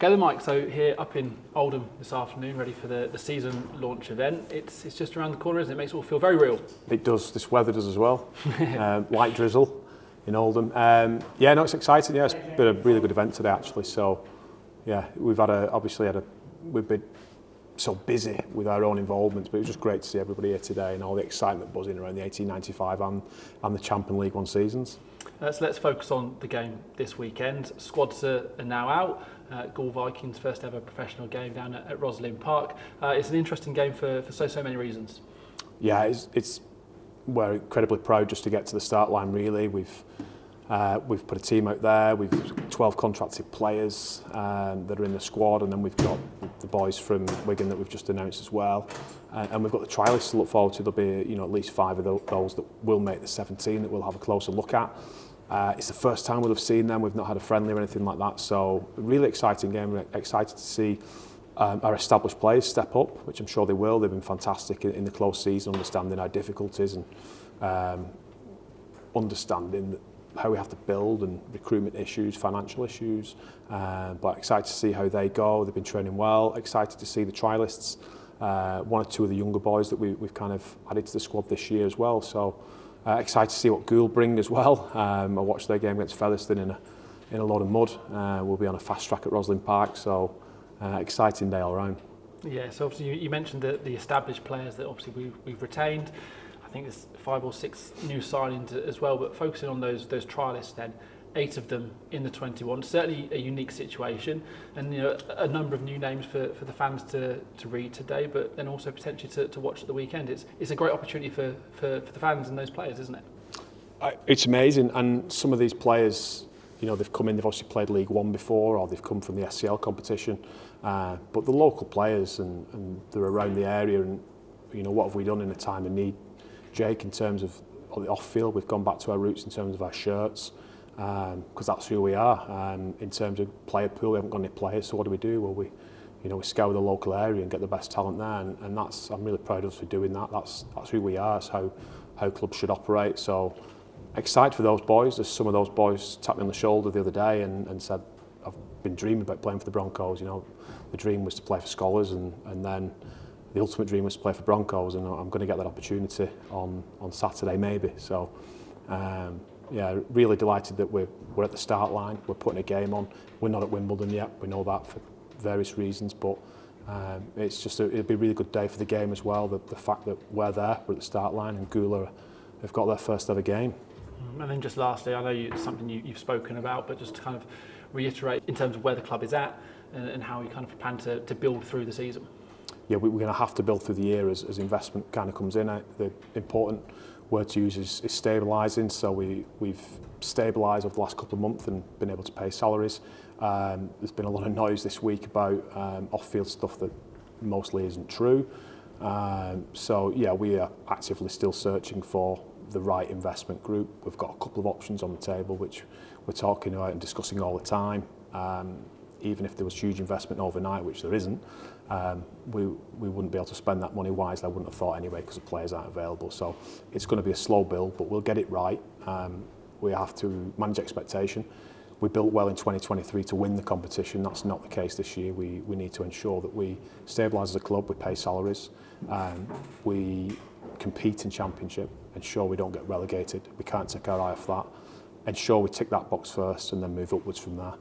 Okay then, Mike, so here up in Oldham this afternoon, ready for the season launch event. It's just around the corner, isn't it? It makes it all feel very real. It does. This weather does as well. Light drizzle in Oldham. Yeah, no, it's exciting. Yeah, it's been a really good event today actually. So yeah, we've been so busy with our own involvement, but it was just great to see everybody here today and all the excitement buzzing around the 1895 and the Champion League One seasons. So let's focus on the game this weekend. Squads are now out. Goole Vikings first ever professional game down at Rosslyn Park. It's an interesting game for so many reasons. Yeah, we're incredibly proud just to get to the start line. Really, we've put a team out there. We've 12 contracted players that are in the squad, and then we've got the boys from Wigan that we've just announced as well. And we've got the trialists to look forward to. There'll be at least 5 of those that will make the 17 that we'll have a closer look at. It's the first time we'll have seen them. We've not had a friendly or anything like that. So a really exciting game. We're excited to see our established players step up, which I'm sure they will. They've been fantastic in the close season, understanding our difficulties and understanding how we have to build and recruitment issues, financial issues. But excited to see how they go. They've been training well. Excited to see the trialists. 1 or 2 of the younger boys that we've kind of added to the squad this year as well. So excited to see what Goole bring as well. I watched their game against Featherstone in a lot of mud. We'll be on a fast track at Rosslyn Park. So exciting day all round. Yeah, so obviously you mentioned the established players that obviously we've retained. I think there's 5 or 6 new signings as well, but focusing on those trialists then, 8 of them in the 21, certainly a unique situation, and a number of new names for the fans to read today, but then also potentially to watch at the weekend. It's a great opportunity for the fans and those players, isn't it? It's amazing, and some of these players, they've come in, they've obviously played League One before, or they've come from the SCL competition, but the local players and they're around the area, and what have we done in a time of need, Jake, in terms of the off-field? We've gone back to our roots in terms of our shirts, because that's who we are. In terms of player pool, we haven't got any players, so what do? Well, we scour the local area and get the best talent there, and I'm really proud of us for doing that. That's who we are. It's how clubs should operate. So excited for those boys. There's some of those boys tapped me on the shoulder the other day and said, I've been dreaming about playing for the Broncos. The dream was to play for Scholars, and then the ultimate dream was to play for Broncos, and I'm going to get that opportunity on Saturday maybe. So yeah, really delighted that we're at the start line. We're putting a game on. We're not at Wimbledon yet. We know that for various reasons, but it'll be a really good day for the game as well. The fact that we're there, we're at the start line, and Goole have got their first ever game. And then just lastly, I know it's something you've spoken about, but just to kind of reiterate in terms of where the club is at and how you kind of plan to build through the season. Yeah, we're going to have to build through the year as investment kind of comes in. The important word to use is stabilising. So we've stabilised over the last couple of months and been able to pay salaries. There's been a lot of noise this week about off-field stuff that mostly isn't true. So yeah, we are actively still searching for the right investment group. We've got a couple of options on the table which we're talking about and discussing all the time. Even if there was huge investment overnight, which there isn't, we wouldn't be able to spend that money wisely. I wouldn't have thought anyway, because the players aren't available. So it's going to be a slow build, but we'll get it right. We have to manage expectation. We built well in 2023 to win the competition. That's not the case this year. We need to ensure that we stabilise as a club, we pay salaries, we compete in Championship, ensure we don't get relegated. We can't take our eye off that. Ensure we tick that box first and then move upwards from there.